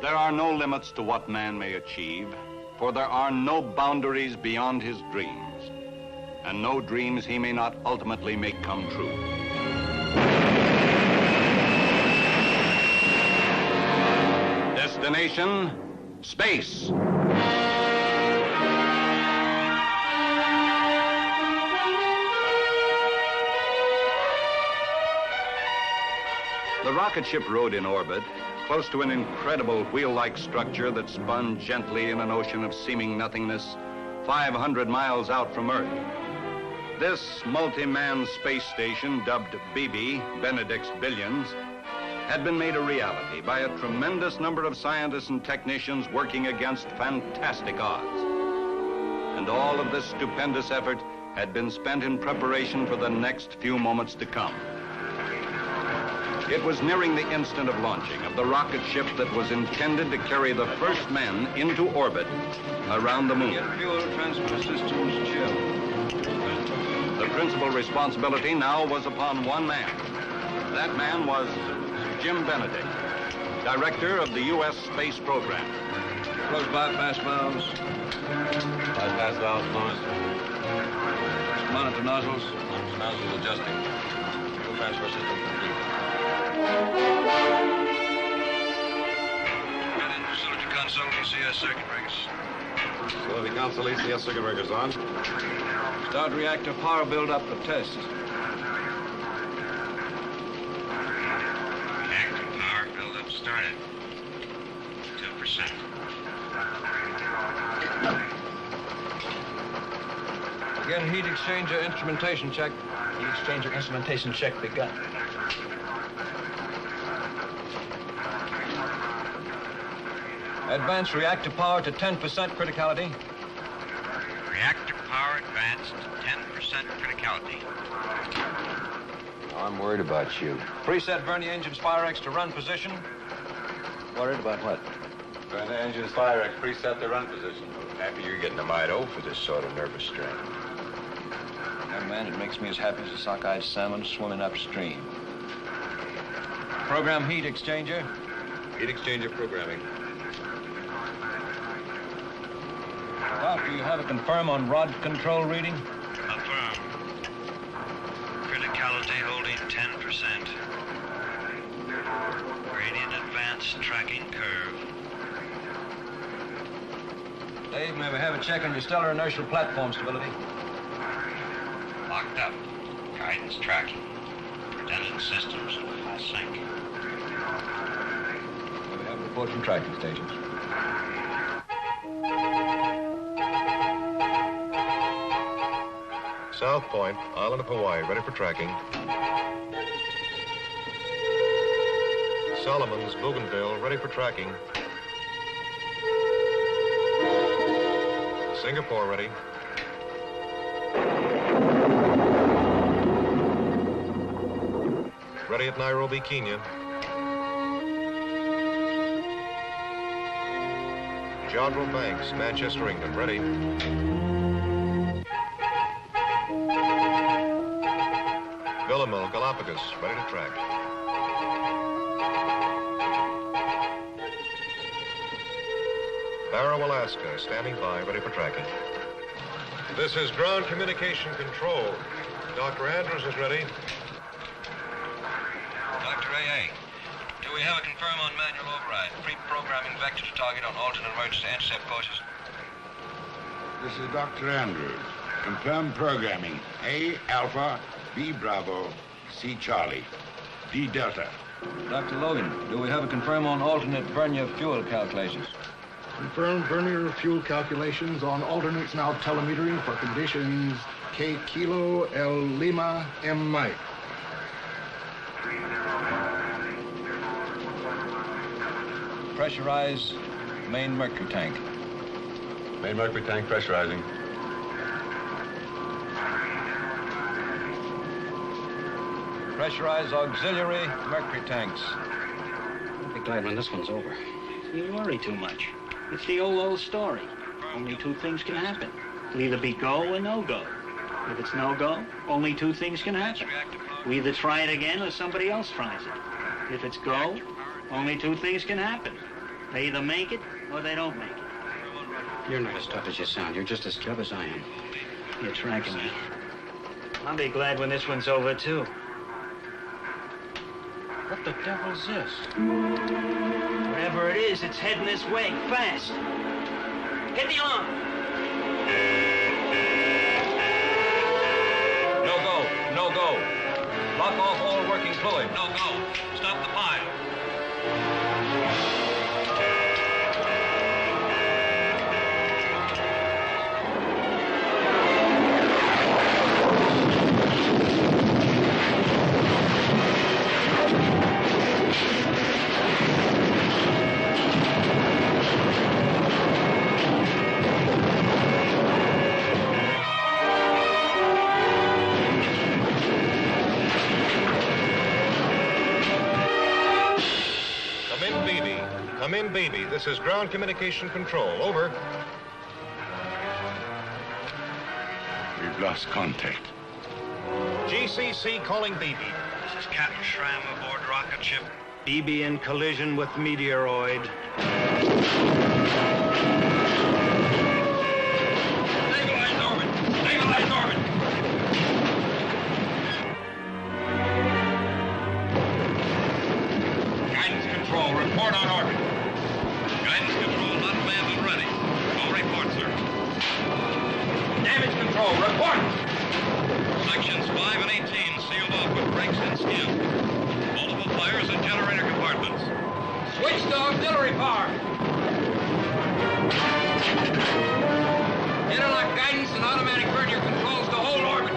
There are no limits to what man may achieve, for there are no boundaries beyond his dreams, and no dreams he may not ultimately make come true. Destination, space. The rocket ship rode in orbit, close to an incredible wheel-like structure that spun gently in an ocean of seeming nothingness 500 miles out from Earth. This multi-man space station, dubbed BB, Benedict's Billions, had been made a reality by a tremendous number of scientists and technicians working against fantastic odds. And all of this stupendous effort had been spent in preparation for the next few moments to come. It was nearing the instant of launching of the rocket ship that was intended to carry the first men into orbit around the moon. Get fuel transfer systems chill. The principal responsibility now was upon one man. That man was Jim Benedict, director of the U.S. space program. Close bypass valves. Bypass valves closed. Monitor nozzles. Nozzles adjusting. Fuel transfer system complete. Get in facility console, ECS circuit breakers. Facility console ECS circuit breakers on. Start reactor power build-up for test. Reactor power build-up started. 2%. Again, heat exchanger instrumentation check. Heat exchanger instrumentation check begun. Advance reactor power to 10% criticality. Reactor power advanced to 10% criticality. I'm worried about you. Preset Vernier engines Firex to run position. Worried about what? Vernier engines Firex preset the run position. Happy you're getting a mite old for this sort of nervous strain. Young man, it makes me as happy as a sockeyed salmon swimming upstream. Program heat exchanger. Heat exchanger programming. Doc, do you have a confirm on rod control reading? Affirm. Criticality holding 10%. Gradient advance tracking curve. Dave, may we have a check on your stellar inertial platform stability? Locked up. Guidance tracking. Redundant systems full sync. May we have a report from tracking stations? South Point, island of Hawaii, ready for tracking. Solomon's, Bougainville, ready for tracking. Singapore, ready. Ready at Nairobi, Kenya. Jodrell Banks, Manchester, England, ready. Villamil, Galapagos, ready to track. Barrow, Alaska, standing by, ready for tracking. This is ground communication control. Dr. Andrews is ready. Dr. AA, do we have a confirm on manual override? Pre-programming vector to target on alternate emergency intercept courses. This is Dr. Andrews. Confirm programming. A Alpha, B Bravo, C Charlie, D Delta. Dr. Logan, do we have a confirm on alternate Vernier fuel calculations? Confirmed Vernier fuel calculations on alternates now telemetering for conditions K Kilo, L Lima, M Mike. Pressurize main mercury tank. Main mercury tank pressurizing. Pressurize auxiliary mercury tanks. I'll be glad when this one's over. You worry too much. It's the old story. Only two things can happen. It'll either be go or no go. If it's no go, only two things can happen. We either try it again or somebody else tries it. If it's go, only two things can happen. They either make it or they don't make it. You're not as tough as you sound. You're just as clever as I am. You're tracking me. I'll be glad when this one's over, too. What the devil's this? Whatever it is, it's heading this way, fast. Hit the alarm. No go. No go. Lock off all working fluid. No go. Stop the pile. Come in, Beebe. This is ground communication control. Over. We've lost contact. GCC calling Beebe. This is Captain Schramm aboard rocket ship. Beebe in collision with meteoroid. Stabilize orbit. Stabilize orbit. Guidance control. Report on orbit. Guidance control not manned and ready. All report, sir. Damage control. Report. Sections 5 and 18 sealed off with brakes and skim. Multiple fires in generator compartments. Switch to auxiliary power. Interlock guidance and automatic vernier controls to hold orbit.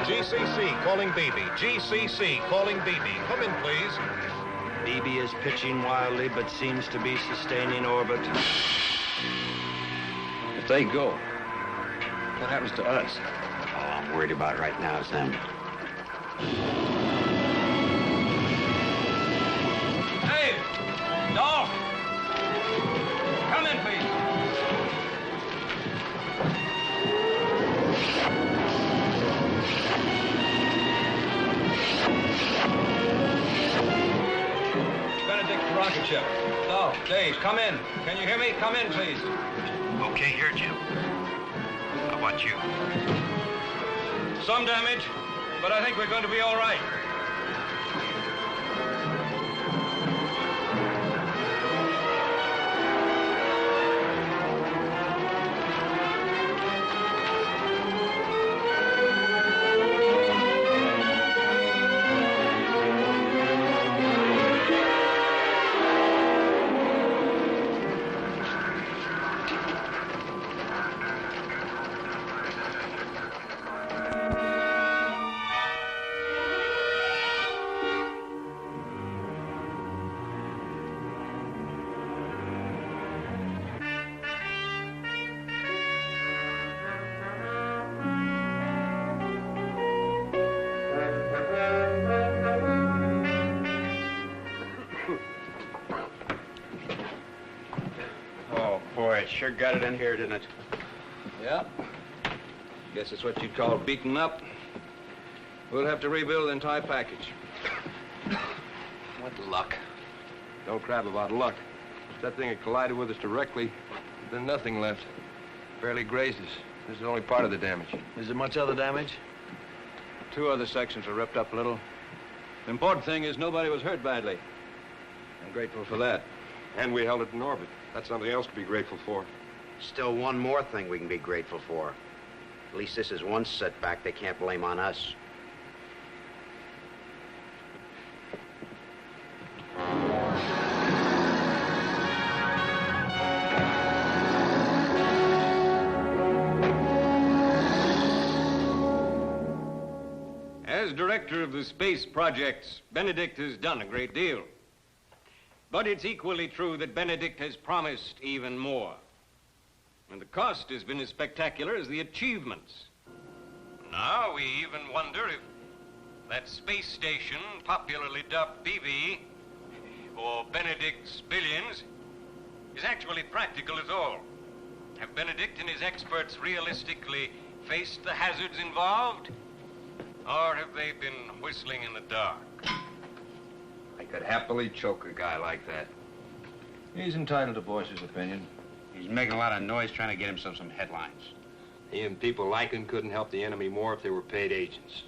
GCC calling Beebe. GCC calling Beebe. Come in, please. Beebe is pitching wildly, but seems to be sustaining orbit. If they go, what happens to us? All I'm worried about right now is them. Hey! Dolph! Come in, please. Benedict rocket ship. Dolph, Dave, come in. Can you hear me? Come in, please. Okay here, Jim. How about you? Some damage, but I think we're going to be all right. Sure got it in here, didn't it? Yeah. Guess it's what you'd call beaten up. We'll have to rebuild the entire package. What luck. Don't crab about luck. If that thing had collided with us directly, then nothing left. Barely grazed us. This is only part of the damage. Is there much other damage? 2 other sections are ripped up a little. The important thing is nobody was hurt badly. I'm grateful for that. And we held it in orbit. That's something else to be grateful for. Still one more thing we can be grateful for. At least this is one setback they can't blame on us. As director of the space projects, Benedict has done a great deal. But it's equally true that Benedict has promised even more. And the cost has been as spectacular as the achievements. Now we even wonder if that space station, popularly dubbed BB, or Benedict's Billions, is actually practical at all. Have Benedict and his experts realistically faced the hazards involved? Or have they been whistling in the dark? I could happily choke a guy like that. He's entitled to voice his opinion. He's making a lot of noise trying to get himself some headlines. He and people like him couldn't help the enemy more if they were paid agents.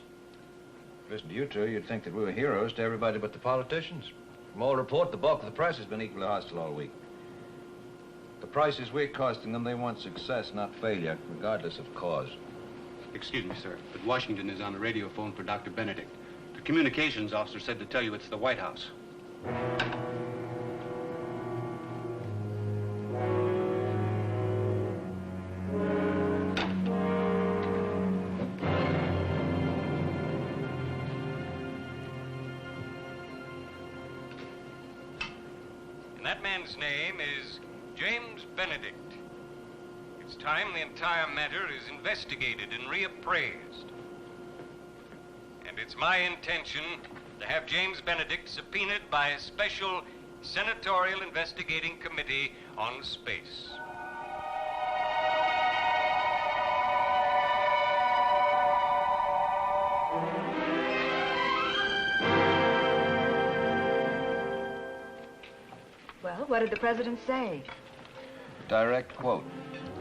Listen to you two, you'd think that we were heroes to everybody but the politicians. From all report, the bulk of the press has been equally hostile all week. The prices we're costing them, they want success, not failure, regardless of cause. Excuse me, sir, but Washington is on the radio phone for Dr. Benedict. The communications officer said to tell you it's the White House. And that man's name is James Benedict. It's time the entire matter is investigated and reappraised. And it's my intention to have James Benedict subpoenaed by a special senatorial investigating committee on space. Well, what did the president say? Direct quote.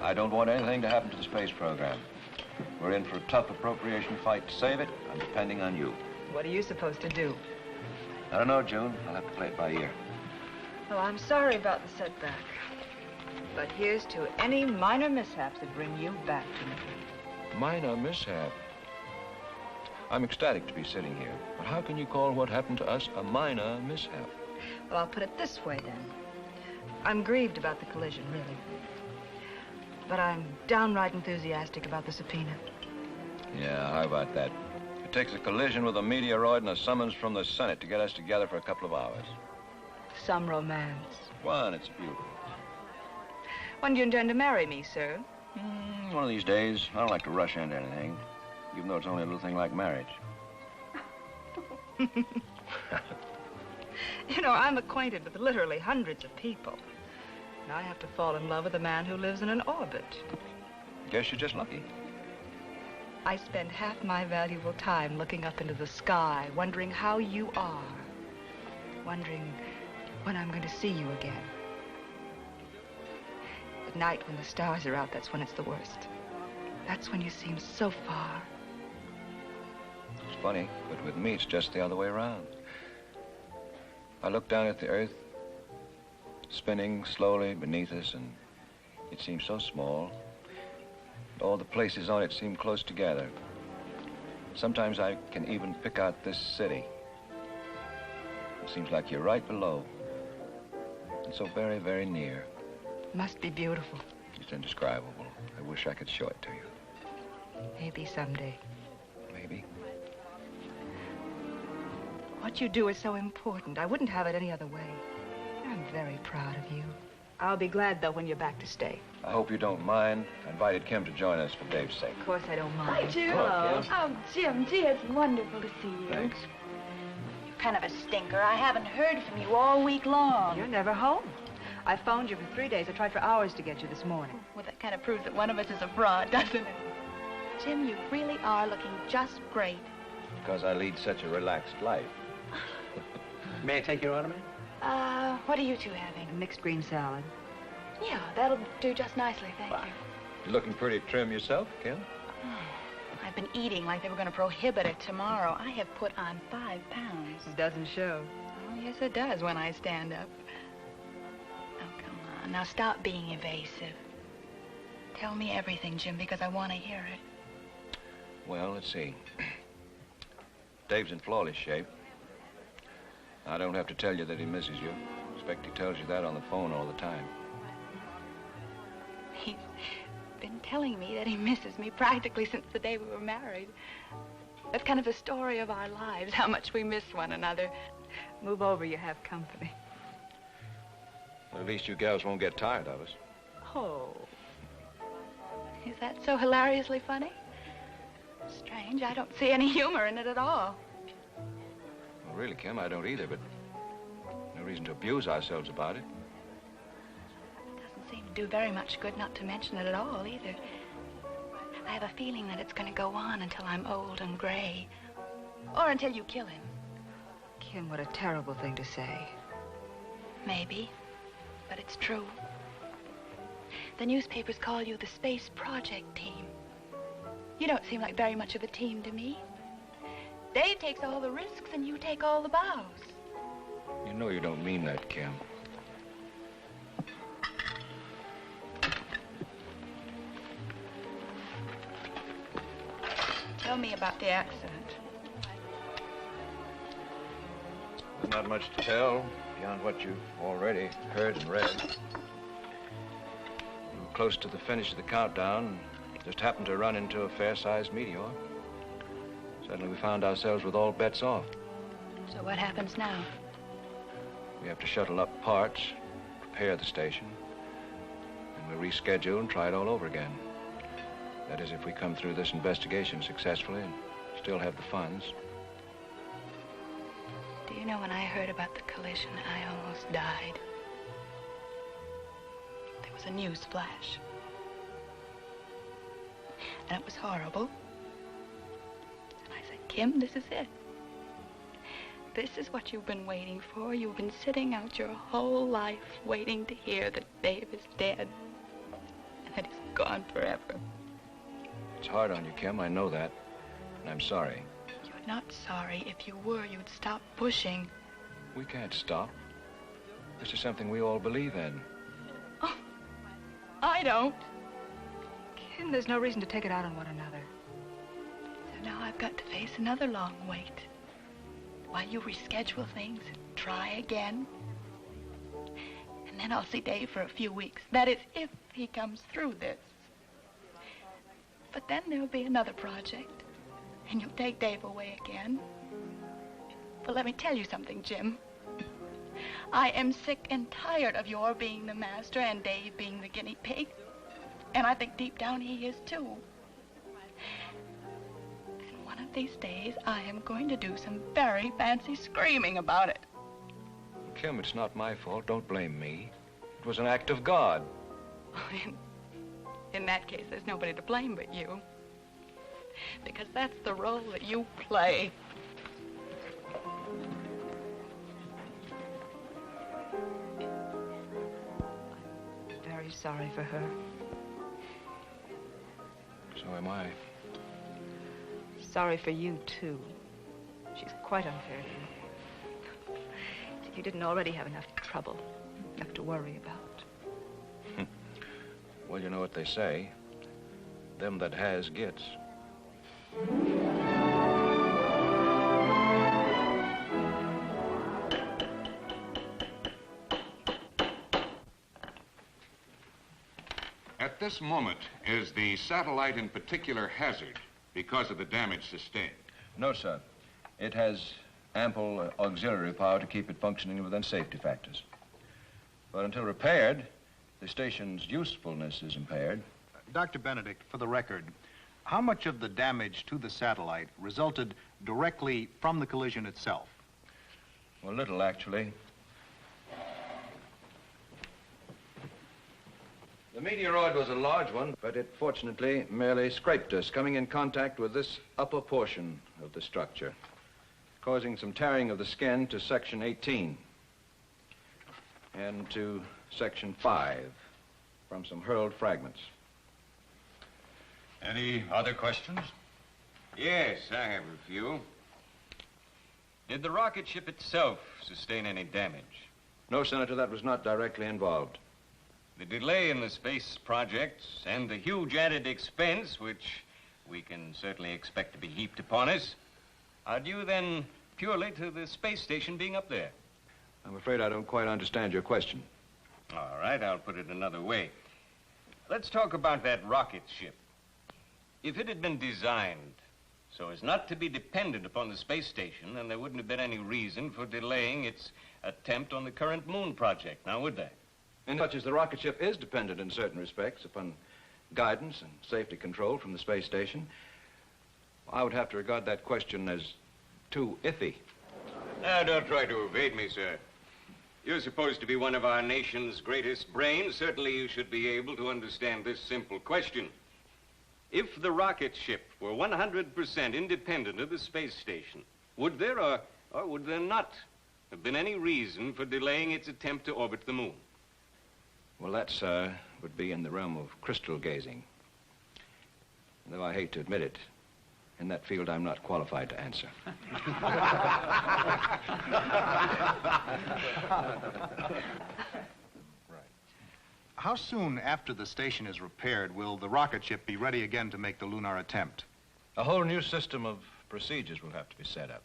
I don't want anything to happen to the space program. We're in for a tough appropriation fight to save it. I'm depending on you. What are you supposed to do? I don't know, June. I'll have to play it by ear. Well, I'm sorry about the setback. But here's to any minor mishaps that bring you back to me. Minor mishap. I'm ecstatic to be sitting here. But how can you call what happened to us a minor mishap? Well, I'll put it this way, then. I'm grieved about the collision, really. But I'm downright enthusiastic about the subpoena. Yeah, how about that? It takes a collision with a meteoroid and a summons from the Senate to get us together for a couple of hours. Some romance. One, it's beautiful. When do you intend to marry me, sir? One of these days. I don't like to rush into anything, even though it's only a little thing like marriage. You know, I'm acquainted with literally hundreds of people. And I have to fall in love with a man who lives in an orbit. Guess you're just lucky. I spend half my valuable time looking up into the sky, wondering how you are. Wondering when I'm going to see you again. At night, when the stars are out, that's when it's the worst. That's when you seem so far. It's funny, but with me, it's just the other way around. I look down at the Earth, spinning slowly beneath us, and it seems so small. All the places on it seem close together. Sometimes I can even pick out this city. It seems like you're right below, and so very, very near. Must be beautiful. It's indescribable. I wish I could show it to you. Maybe someday. Maybe. What you do is so important. I wouldn't have it any other way. I'm very proud of you. I'll be glad, though, when you're back to stay. I hope you don't mind. I invited Kim to join us for Dave's sake. Of course I don't mind. Hi, Jim. Hello, Kim. Oh, Jim, gee, it's wonderful to see you. Thanks. You're kind of a stinker. I haven't heard from you all week long. You're never home. I phoned you for 3 days. I tried for hours to get you this morning. Well, that kind of proves that one of us is a fraud, doesn't it? Jim, you really are looking just great. Because I lead such a relaxed life. May I take your order, ma'am? What are you two having? A mixed green salad. Yeah, that'll do just nicely, thank you. You're looking pretty trim yourself, Kim. I've been eating like they were going to prohibit it tomorrow. I have put on 5 pounds. It doesn't show. Oh, yes, it does when I stand up. Oh, come on. Now, stop being evasive. Tell me everything, Jim, because I want to hear it. Well, let's see. Dave's in flawless shape. I don't have to tell you that he misses you. I expect he tells you that on the phone all the time. He's been telling me that he misses me practically since the day we were married. That's kind of the story of our lives, how much we miss one another. Move over, you have company. Well, at least you gals won't get tired of us. Oh. Is that so hilariously funny? Strange, I don't see any humor in it at all. Well, really, Kim, I don't either, but no reason to abuse ourselves about it. seem to do very much good not to mention it at all, either. I have a feeling that it's going to go on until I'm old and gray. Or until you kill him. Kim, what a terrible thing to say. Maybe, but it's true. The newspapers call you the Space Project Team. You don't seem like very much of a team to me. Dave takes all the risks and you take all the bows. You know you don't mean that, Kim. Tell me about the accident. There's not much to tell beyond what you've already heard and read. We were close to the finish of the countdown and just happened to run into a fair-sized meteor. Suddenly we found ourselves with all bets off. So what happens now? We have to shuttle up parts, prepare the station, and we reschedule and try it all over again. That is, if we come through this investigation successfully and still have the funds. Do you know, when I heard about the collision, I almost died. There was a news flash. And it was horrible. And I said, Kim, this is it. This is what you've been waiting for. You've been sitting out your whole life waiting to hear that Dave is dead. And that he's gone forever. It's hard on you, Kim, I know that. And I'm sorry. You're not sorry. If you were, you'd stop pushing. We can't stop. This is something we all believe in. Oh, I don't. Kim, there's no reason to take it out on one another. So now I've got to face another long wait. While you reschedule things and try again. And then I'll see Dave for a few weeks. That is, if he comes through this. But then there'll be another project. And you'll take Dave away again. But let me tell you something, Jim. I am sick and tired of your being the master and Dave being the guinea pig. And I think deep down he is too. And one of these days, I am going to do some very fancy screaming about it. Kim, it's not my fault. Don't blame me. It was an act of God. In that case, there's nobody to blame but you. Because that's the role that you play. I'm very sorry for her. So am I. Sorry for you, too. She's quite unfair to you. You didn't already have enough trouble, enough to worry about. Well, you know what they say. Them that has gets. At this moment, is the satellite in particular hazard because of the damage sustained? No, sir. It has ample auxiliary power to keep it functioning within safety factors. But until repaired, the station's usefulness is impaired. Dr. Benedict, for the record, how much of the damage to the satellite resulted directly from the collision itself? Well, little, actually. The meteoroid was a large one, but it fortunately merely scraped us, coming in contact with this upper portion of the structure, causing some tearing of the skin to section 18 and to section 5 from some hurled fragments. Any other questions? Yes, I have a few. Did the rocket ship itself sustain any damage? No, Senator, that was not directly involved. The delay in the space projects and the huge added expense, which we can certainly expect to be heaped upon us, are due then purely to the space station being up there. I'm afraid I don't quite understand your question. All right, I'll put it another way. Let's talk about that rocket ship. If it had been designed so as not to be dependent upon the space station, then there wouldn't have been any reason for delaying its attempt on the current moon project, now would there? Inasmuch as the rocket ship is dependent in certain respects upon guidance and safety control from the space station, I would have to regard that question as too iffy. Now, don't try to evade me, sir. You're supposed to be one of our nation's greatest brains. Certainly you should be able to understand this simple question. If the rocket ship were 100% independent of the space station, would there or would there not have been any reason for delaying its attempt to orbit the moon? Well, that, sir, would be in the realm of crystal gazing. Though I hate to admit it, in that field I'm not qualified to answer. How soon after the station is repaired will the rocket ship be ready again to make the lunar attempt? A whole new system of procedures will have to be set up.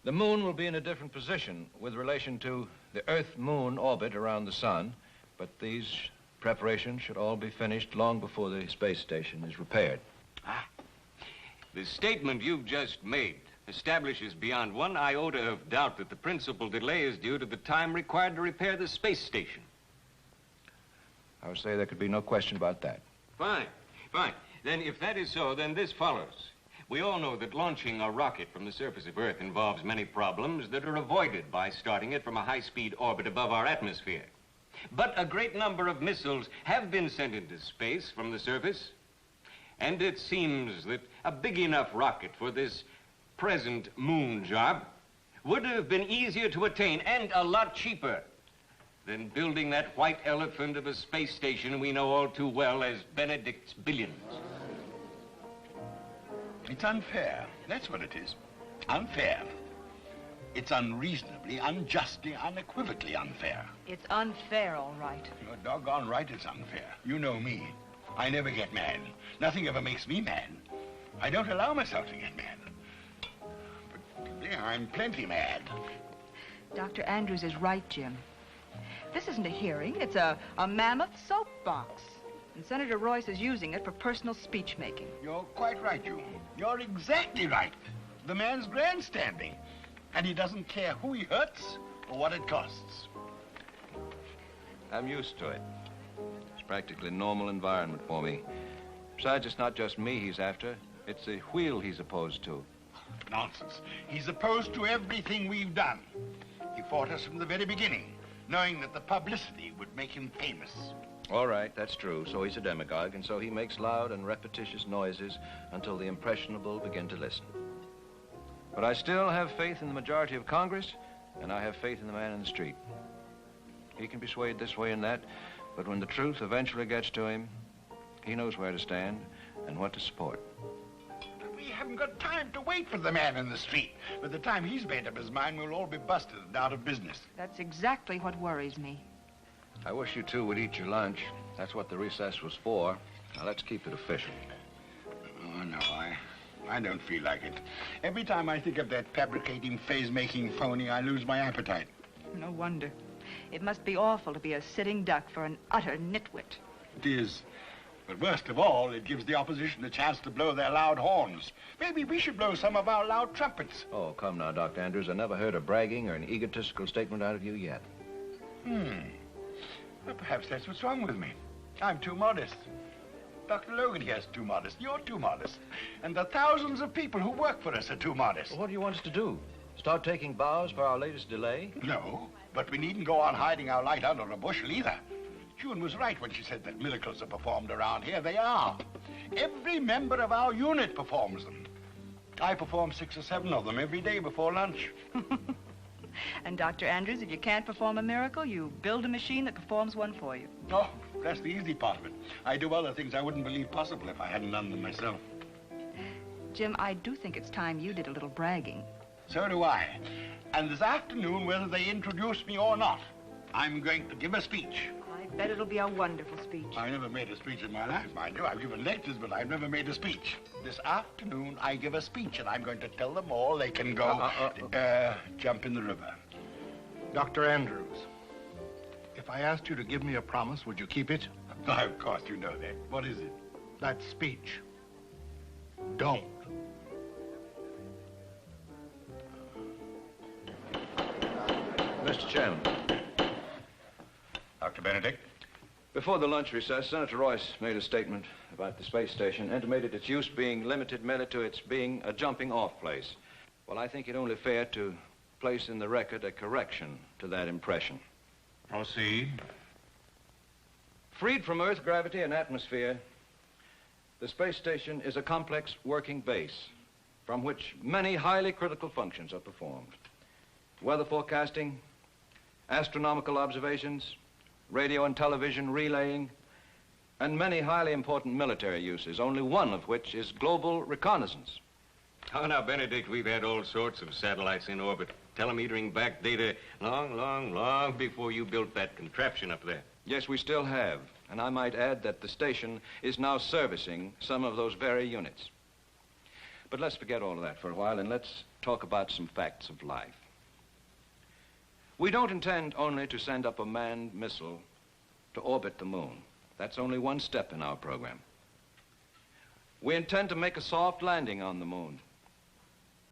The moon will be in a different position with relation to the Earth-Moon orbit around the sun, but these preparations should all be finished long before the space station is repaired. The statement you've just made establishes beyond one iota of doubt that the principal delay is due to the time required to repair the space station. I would say there could be no question about that. Fine, fine. Then if that is so, then this follows. We all know that launching a rocket from the surface of Earth involves many problems that are avoided by starting it from a high-speed orbit above our atmosphere. But a great number of missiles have been sent into space from the surface, and it seems that a big enough rocket for this present moon job would have been easier to attain and a lot cheaper than building that white elephant of a space station we know all too well as Benedict's Billions. It's unfair. That's what it is. Unfair. It's unreasonably, unjustly, unequivocally unfair. It's unfair, all right. You're doggone right it's unfair. You know me. I never get mad. Nothing ever makes me mad. I don't allow myself to get mad. But yeah, I'm plenty mad. Dr. Andrews is right, Jim. This isn't a hearing. It's a mammoth soapbox. And Senator Royce is using it for personal speech-making. You're quite right, you. You're exactly right. The man's grandstanding. And he doesn't care who he hurts or what it costs. I'm used to it. It's practically a normal environment for me. Besides, it's not just me he's after. It's the wheel he's opposed to. Nonsense. He's opposed to everything we've done. He fought us from the very beginning, knowing that the publicity would make him famous. All right, that's true. So he's a demagogue, and so he makes loud and repetitious noises until the impressionable begin to listen. But I still have faith in the majority of Congress, and I have faith in the man in the street. He can be swayed this way and that, but when the truth eventually gets to him, he knows where to stand and what to support. We haven't got time to wait for the man in the street. By the time he's made up his mind, we'll all be busted and out of business. That's exactly what worries me. I wish you two would eat your lunch. That's what the recess was for. Now, let's keep it official. Oh, no, I don't feel like it. Every time I think of that fabricating, phase-making phony, I lose my appetite. No wonder. It must be awful to be a sitting duck for an utter nitwit. It is. But worst of all, it gives the opposition a chance to blow their loud horns. Maybe we should blow some of our loud trumpets. Oh, come now, Dr. Andrews. I never heard a bragging or an egotistical statement out of you yet. Well, perhaps that's what's wrong with me. I'm too modest. Dr. Logan here's too modest. You're too modest. And the thousands of people who work for us are too modest. Well, what do you want us to do? Start taking bows for our latest delay? No, but we needn't go on hiding our light under a bushel either. June was right when she said that miracles are performed around here. They are. Every member of our unit performs them. I perform 6 or 7 of them every day before lunch. And Dr. Andrews, if you can't perform a miracle, you build a machine that performs one for you. Oh, that's the easy part of it. I do other things I wouldn't believe possible if I hadn't done them myself. Jim, I do think it's time you did a little bragging. So do I. And this afternoon, whether they introduce me or not, I'm going to give a speech. I bet it'll be a wonderful speech. I never made a speech in my life, mind you. I've given lectures, but I've never made a speech. This afternoon, I give a speech, and I'm going to tell them all they can go, jump in the river. Dr. Andrews, if I asked you to give me a promise, would you keep it? Oh, of course you know that. What is it? That speech. Don't. Mr. Chairman. Dr. Benedict? Before the lunch recess, Senator Royce made a statement about the space station, intimated its use being limited merely to its being a jumping-off place. Well, I think it only fair to place in the record a correction to that impression. Proceed. Freed from Earth gravity and atmosphere, the space station is a complex working base from which many highly critical functions are performed. Weather forecasting, astronomical observations, radio and television relaying, and many highly important military uses, only one of which is global reconnaissance. Oh, now, Benedict, we've had all sorts of satellites in orbit, telemetering back data long before you built that contraption up there. Yes, we still have. And I might add that the station is now servicing some of those very units. But let's forget all of that for a while and let's talk about some facts of life. We don't intend only to send up a manned missile to orbit the moon. That's only one step in our program. We intend to make a soft landing on the moon.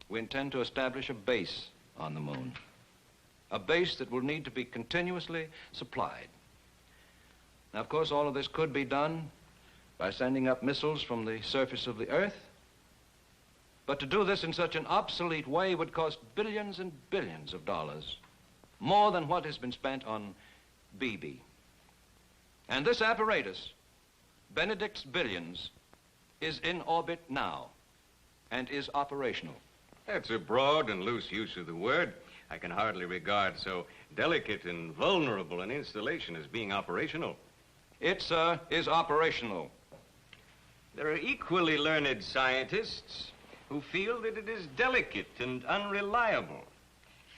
We intend to establish a base on the moon. A base that will need to be continuously supplied. Now, of course, all of this could be done by sending up missiles from the surface of the Earth. But to do this in such an obsolete way would cost billions and billions of dollars, more than what has been spent on BB. And this apparatus, Benedict's Billions, is in orbit now and is operational. That's a broad and loose use of the word. I can hardly regard so delicate and vulnerable an installation as being operational. It, sir, is operational. There are equally learned scientists who feel that it is delicate and unreliable.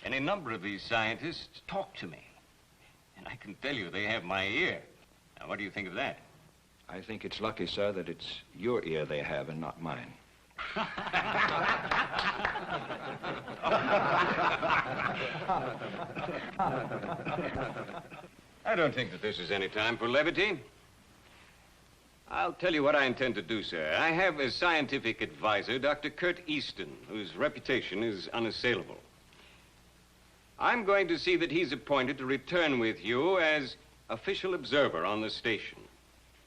Any number of these scientists talk to me. And I can tell you they have my ear. Now, what do you think of that? I think it's lucky, sir, that it's your ear they have and not mine. I don't think that this is any time for levity. I'll tell you what I intend to do, sir. I have as scientific advisor Dr. Kurt Easton, whose reputation is unassailable. I'm going to see that he's appointed to return with you as official observer on the station.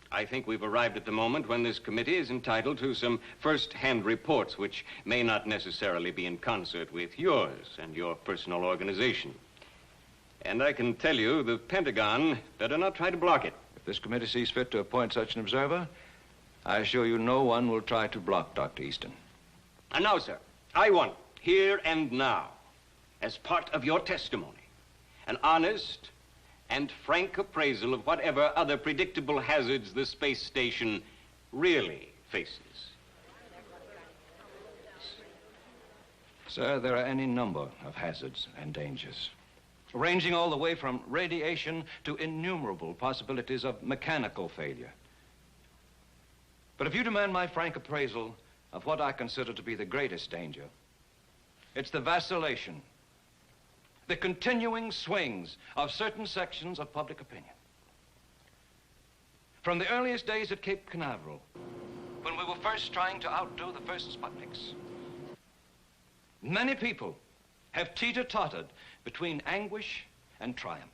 I think we've arrived at the moment when this committee is entitled to some first-hand reports which may not necessarily be in concert with yours and your personal organization. And I can tell you the Pentagon better not try to block it. If this committee sees fit to appoint such an observer, I assure you no one will try to block Dr. Easton. And now, sir, I want, here and now, as part of your testimony, an honest and frank appraisal of whatever other predictable hazards the space station really faces. Sir, there are any number of hazards and dangers, ranging all the way from radiation to innumerable possibilities of mechanical failure. But if you demand my frank appraisal of what I consider to be the greatest danger, it's the vacillation, the continuing swings of certain sections of public opinion. From the earliest days at Cape Canaveral, when we were first trying to outdo the first Sputniks, many people have teeter-tottered between anguish and triumph.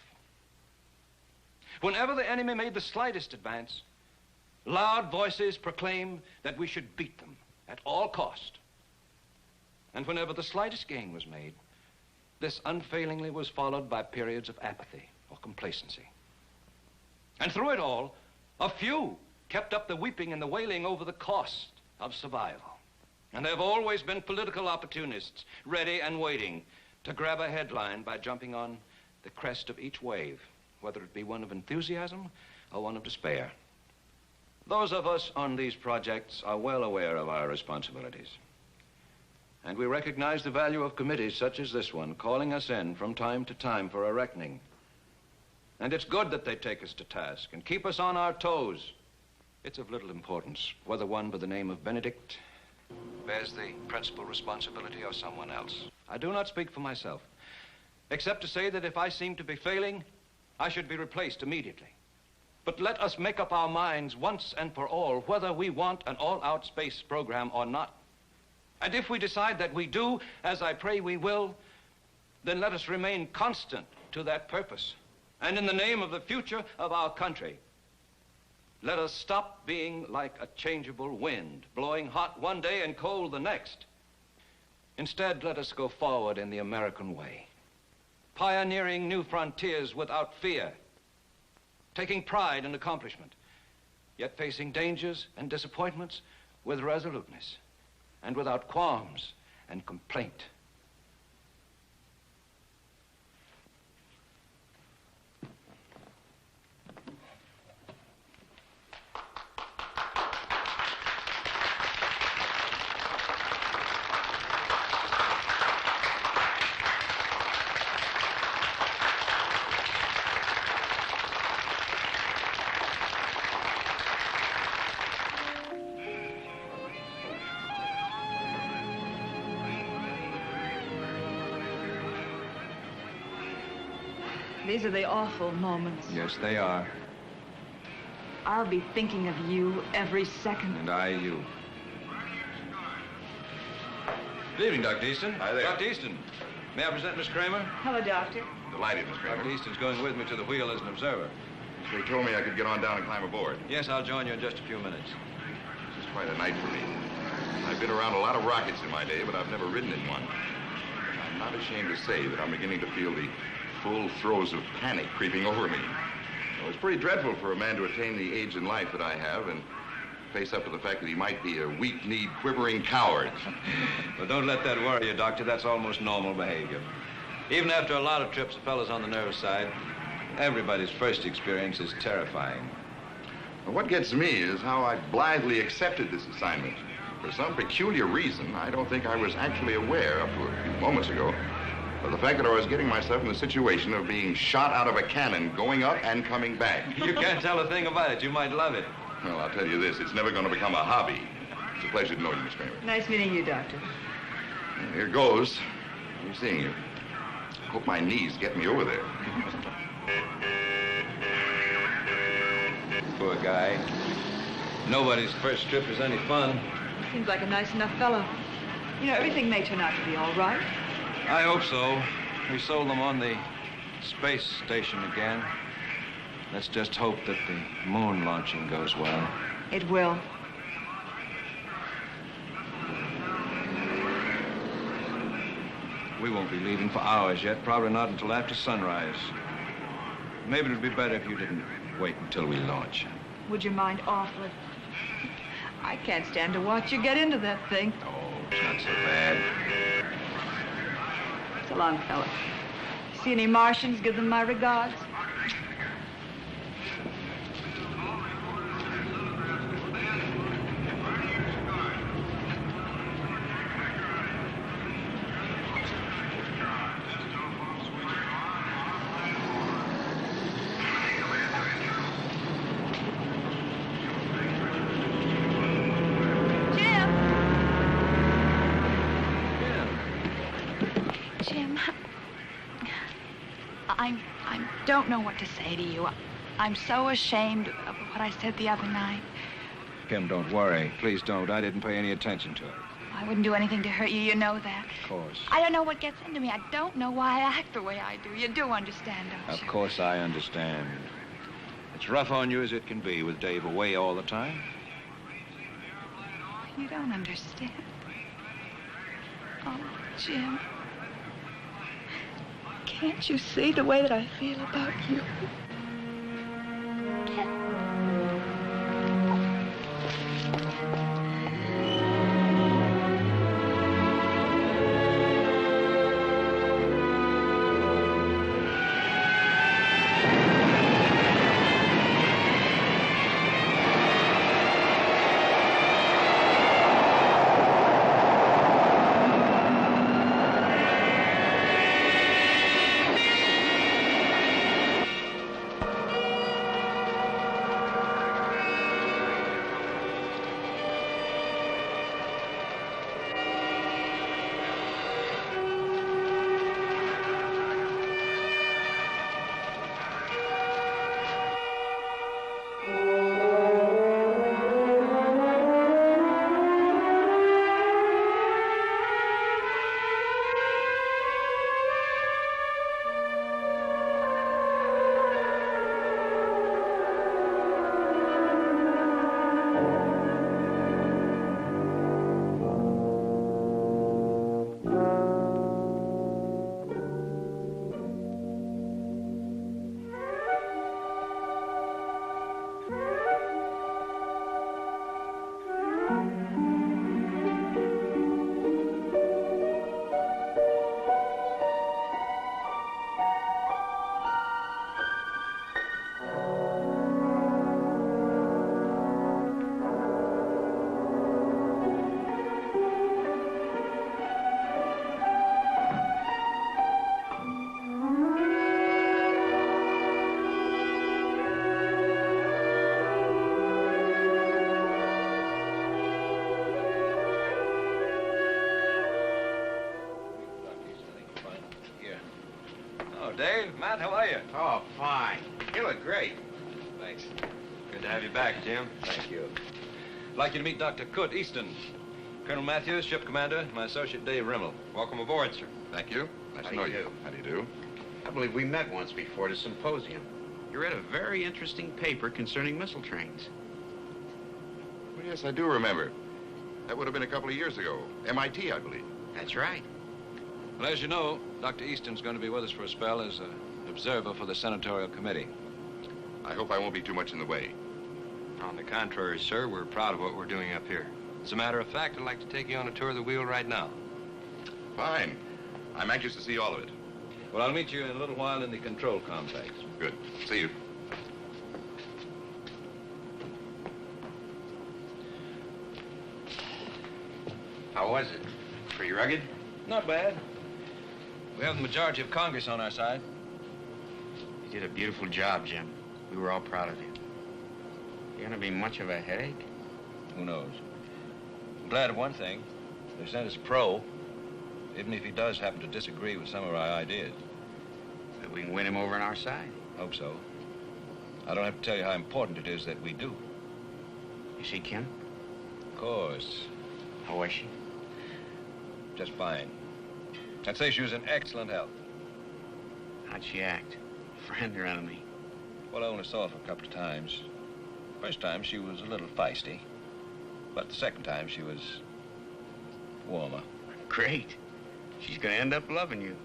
Whenever the enemy made the slightest advance, loud voices proclaimed that we should beat them at all cost. And whenever the slightest gain was made, this unfailingly was followed by periods of apathy or complacency. And through it all, a few kept up the weeping and the wailing over the cost of survival. And there have always been political opportunists ready and waiting to grab a headline by jumping on the crest of each wave, whether it be one of enthusiasm or one of despair. Those of us on these projects are well aware of our responsibilities. And we recognize the value of committees such as this one, calling us in from time to time for a reckoning. And it's good that they take us to task and keep us on our toes. It's of little importance whether one by the name of Benedict bears the principal responsibility or someone else. I do not speak for myself, except to say that if I seem to be failing, I should be replaced immediately. But let us make up our minds once and for all whether we want an all-out space program or not. And if we decide that we do, as I pray we will, then let us remain constant to that purpose. And in the name of the future of our country, let us stop being like a changeable wind, blowing hot one day and cold the next. Instead, let us go forward in the American way, pioneering new frontiers without fear, taking pride in accomplishment, yet facing dangers and disappointments with resoluteness and without qualms and complaint. These are the awful moments. Yes, they are. I'll be thinking of you every second. And I, you. Good evening, Dr. Easton. Hi there. Dr. Easton, may I present Miss Kramer? Hello, Doctor. Delighted, Miss Kramer. Dr. Easton's going with me to the wheel as an observer. So he told me I could get on down and climb aboard. Yes, I'll join you in just a few minutes. This is quite a night for me. I've been around a lot of rockets in my day, but I've never ridden in one. I'm not ashamed to say that I'm beginning to feel the full throes of panic creeping over me. Well, it's pretty dreadful for a man to attain the age in life that I have and face up to the fact that he might be a weak-kneed, quivering coward. Well, don't let that worry you, Doctor. That's almost normal behavior. Even after a lot of trips, a fellow's on the nervous side. Everybody's first experience is terrifying. Well, what gets me is how I blithely accepted this assignment. For some peculiar reason, I don't think I was actually aware up to a few moments ago of the fact that I was getting myself in the situation of being shot out of a cannon, going up and coming back. You can't tell a thing about it. You might love it. Well, I'll tell you this, it's never going to become a hobby. It's a pleasure to know you, Miss Kramer. Nice meeting you, Doctor. Here goes. I'm seeing you. Hope my knees get me over there. Poor guy. Nobody's first trip is any fun. Seems like a nice enough fellow. You know, everything may turn out to be all right. I hope so. We sold them on the space station again. Let's just hope that the moon launching goes well. It will. We won't be leaving for hours yet, probably not until after sunrise. Maybe it would be better if you didn't wait until we launch. Would you mind awfully? I can't stand to watch you get into that thing. Oh, it's not so bad. So long, fella. See any Martians? Give them my regards. I don't know what to say to you. I'm so ashamed of what I said the other night. Kim, don't worry. Please don't. I didn't pay any attention to it. I wouldn't do anything to hurt you. You know that. Of course. I don't know what gets into me. I don't know why I act the way I do. You do understand, don't you? Of course I understand. It's rough on you as it can be with Dave away all the time. You don't understand. Oh, Jim. Can't you see the way that I feel about you? Dave, Matt, how are you? Oh, fine. You look great. Thanks. Good to have you back, Jim. Thank you. I'd like you to meet Dr. Kurt Easton. Colonel Matthews, ship commander, my associate Dave Rimmel. Welcome aboard, sir. Thank you. Nice to know you. How do you do? I believe we met once before at a symposium. You read a very interesting paper concerning missile trains. Well, yes, I do remember. That would have been a couple of years ago. MIT, I believe. That's right. Well, as you know, Dr. Easton's going to be with us for a spell as an observer for the senatorial committee. I hope I won't be too much in the way. On the contrary, sir, we're proud of what we're doing up here. As a matter of fact, I'd like to take you on a tour of the wheel right now. Fine. I'm anxious to see all of it. Well, I'll meet you in a little while in the control complex. Good. See you. How was it? Pretty rugged? Not bad. We have the majority of Congress on our side. You did a beautiful job, Jim. We were all proud of you. You gonna be much of a headache? Who knows? I'm glad of one thing. They sent us pro, even if he does happen to disagree with some of our ideas. But we can win him over on our side. Hope so. I don't have to tell you how important it is that we do. You see Kim? Of course. How was she? Just fine. I'd say she was in excellent health. How'd she act? Friend or enemy? Well, I only saw her a couple of times. First time, she was a little feisty. But the second time, she was warmer. Great. She's gonna end up loving you.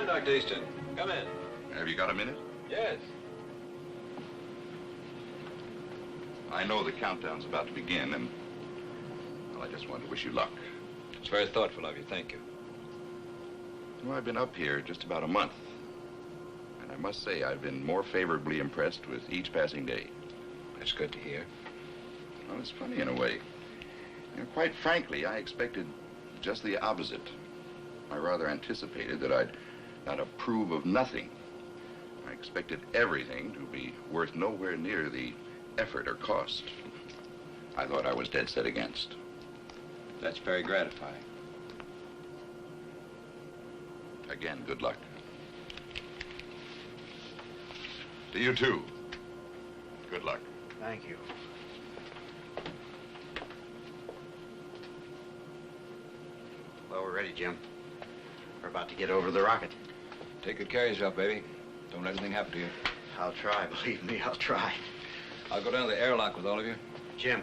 Dr. Easton, come in. Have you got a minute? Yes. I know the countdown's about to begin, and well, I just wanted to wish you luck. It's very thoughtful of you. Thank you. Well, I've been up here just about a month, and I must say I've been more favorably impressed with each passing day. That's good to hear. Well, it's funny in a way. You know, quite frankly, I expected just the opposite. I rather anticipated that I'd not approve of nothing. I expected everything to be worth nowhere near the effort or cost I thought I was dead set against. That's very gratifying. Again, good luck. To you, too. Good luck. Thank you. Well, we're ready, Jim. We're about to get over the rocket. Take good care of yourself, baby. Don't let anything happen to you. I'll try, believe me, I'll try. I'll go down to the airlock with all of you. Jim.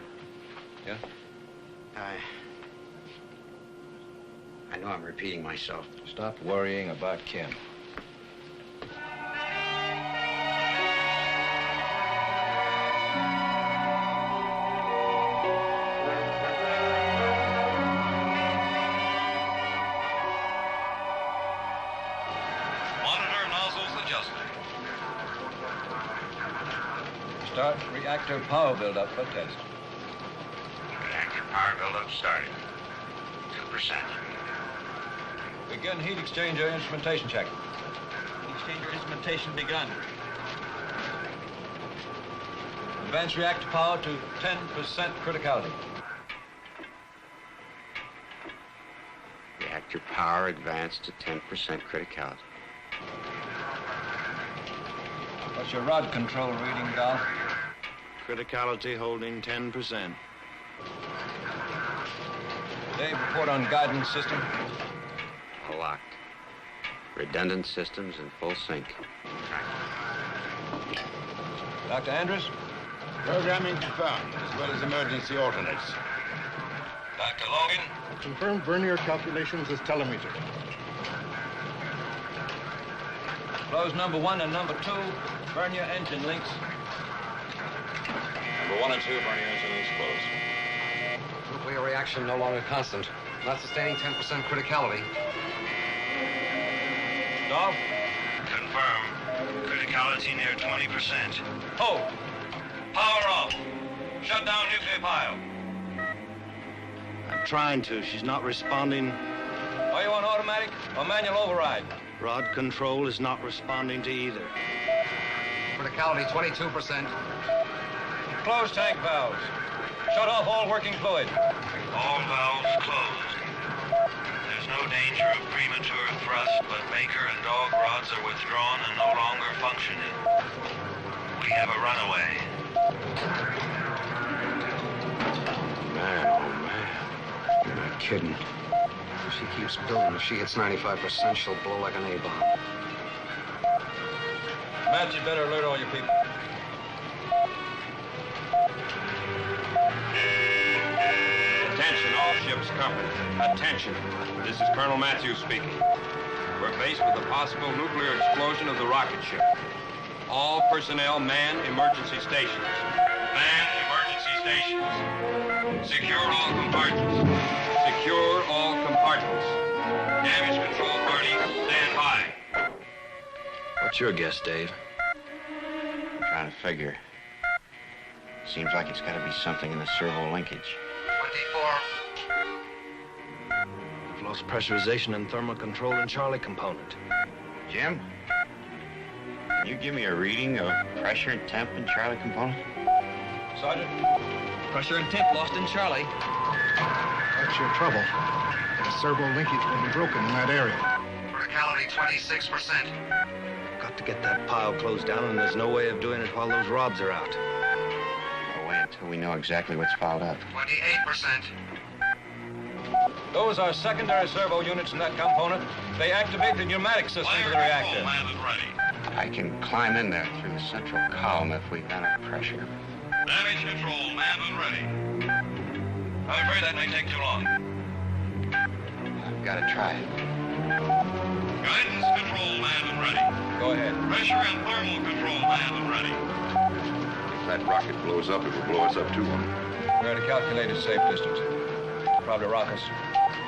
Yeah? I know I'm repeating myself. Stop worrying about Kim. Monitor nozzles adjusted. Start reactor power buildup for test. Reactor power buildup started. 2%. Begin heat exchanger instrumentation check. Exchanger instrumentation begun. Advance reactor power to 10% criticality. Reactor Reactor power advanced to 10% criticality. What's your rod control reading, Dolph? Criticality holding 10%. Dave, report on guidance system. Locked. Redundant systems in full sync. Dr. Andrews? Programming confirmed, as well as emergency alternates. Dr. Logan? Confirmed Vernier calculations as telemeter. Close number 1 and number 2. Vernier engine links. Number 1 and 2, Vernier engine links closed. Nuclear reaction no longer constant. Not sustaining 10% criticality. Dolph? Confirm. Criticality near 20%. Oh! Power off. Shut down nuclear pile. I'm trying to. She's not responding. Are you on automatic or manual override? Rod control is not responding to either. Criticality 22%. Close tank valves. Shut off all working fluid. All valves closed. There's no danger of premature thrust, but Baker and dog rods are withdrawn and no longer functioning. We have a runaway. Man, oh man. You're not kidding. If she keeps building, if she hits 95%, she'll blow like an A-bomb. Matt, you better alert all your people. Attention, all ships company. Attention. This is Colonel Matthews speaking. We're faced with a possible nuclear explosion of the rocket ship. All personnel man emergency stations. Man emergency stations. Secure all compartments. Secure all compartments. Damage control parties, stand by. What's your guess, Dave? I'm trying to figure. Seems like it's got to be something in the servo linkage. 24. We've lost pressurization and thermal control in Charlie component. Jim? Can you give me a reading of pressure and temp in Charlie component? Sergeant? Pressure and temp lost in Charlie. That's your trouble. The servo linkage will be broken in that area. Criticality 26%. Got to get that pile closed down, and there's no way of doing it while those rods are out. No way until we know exactly what's piled up. 28%. Those are secondary servo units in that component. They activate the pneumatic system of the reactor. I can climb in there through the central column if we've got enough pressure. Damage control, manned and ready. I'm afraid that may take too long. I've got to try it. Guidance control, manned and ready. Go ahead. Pressure and thermal control, manned and ready. If that rocket blows up, it will blow us up too. We're at a calculated safe distance. Probably rock us.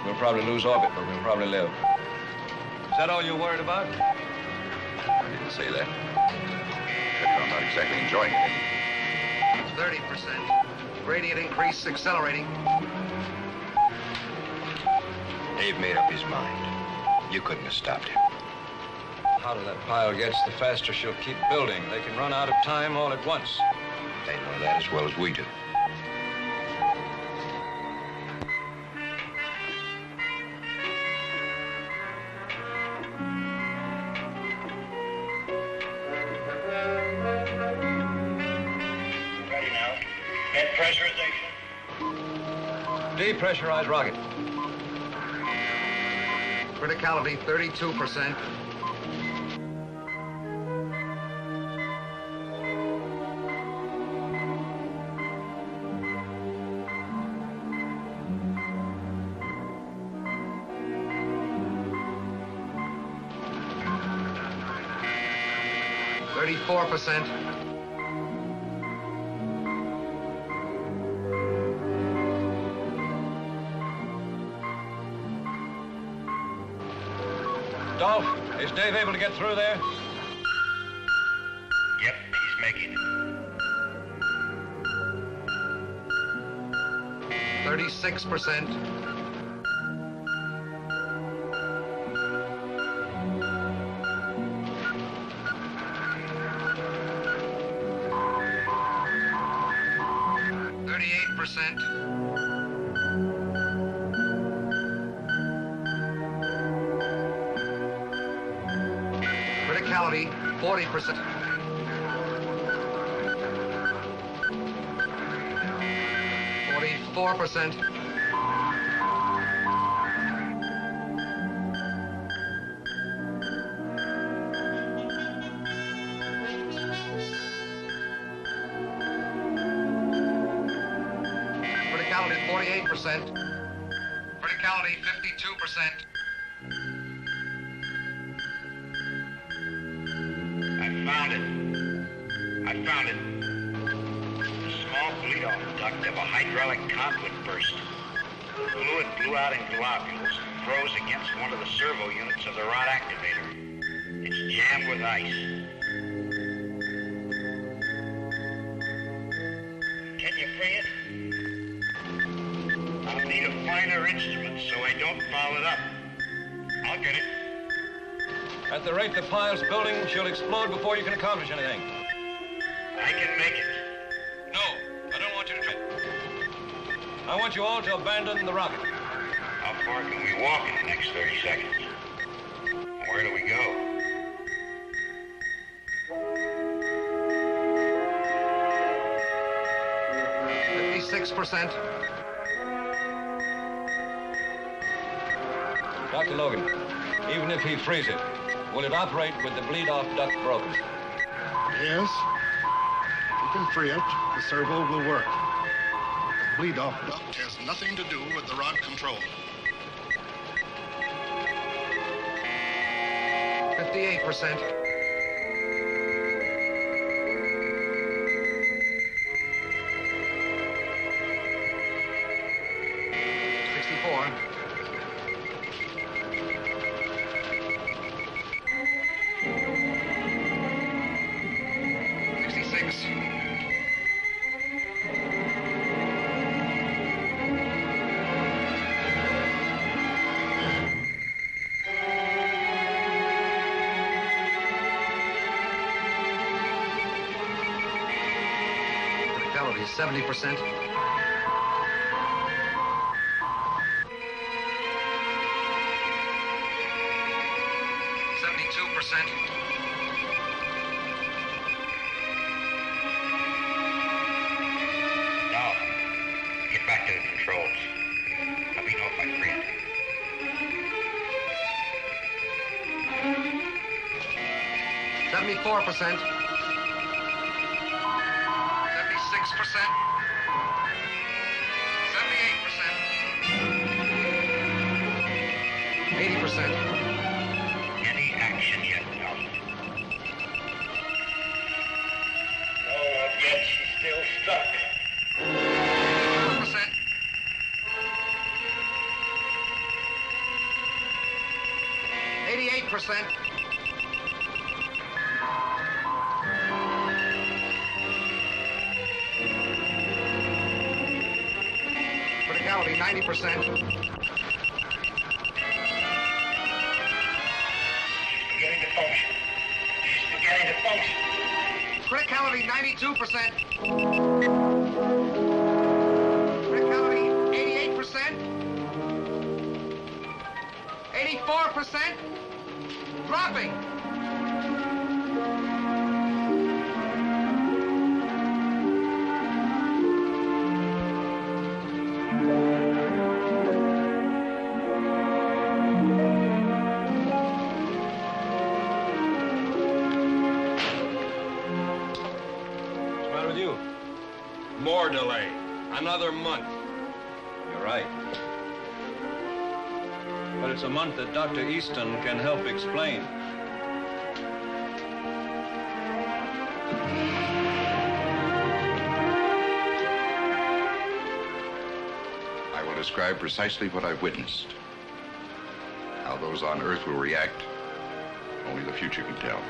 We'll probably lose orbit, but we'll probably live. Is that all you're worried about? I didn't say that. I'm not exactly enjoying it. 30%. Gradient increase accelerating. Dave made up his mind. You couldn't have stopped him. The hotter that pile gets, the faster she'll keep building. They can run out of time all at once. They know that as well as we do. Ready now. Get pressurization. Depressurize rocket. Criticality 32%. %. Dolph, is Dave able to get through there? Yep, he's making it. 36%. Criticality, 40%. %. Criticality 48%. Criticality 52%. I found it. A small bleed-off duct of a hydraulic conduit burst. The fluid blew out in globules and froze against one of the servo units of the rod activator. It's jammed with ice. Can you free it? I'll need a finer instrument so I don't foul it up. I'll get it. At the rate the pile's building, she'll explode before you can accomplish anything. I can make it. No, I don't want you to try. I want you all to abandon the rocket. How far can we walk in the next 30 seconds? Where do we go? %. Dr. Logan, even if he frees it, will it operate with the bleed-off duct broken? Yes. You can free it. The servo will work. The bleed-off duct has nothing to do with the rod control. 58%. Criticality is 70%. Now, get back to the controls. Let me know if I free it. 74%. 76%. 78%. 80%. Any action yet, no? No, not yet. She's still stuck. 4%. 88%. Criticality 90%. Beginning to function. She's beginning to function. Criticality 92%. Criticality 88%. 84%. Dropping. What's the matter with you? More delay. Another month. You're right. But it's a month that Dr. Easton can help explain. I will describe precisely what I've witnessed. How those on Earth will react, only the future can tell.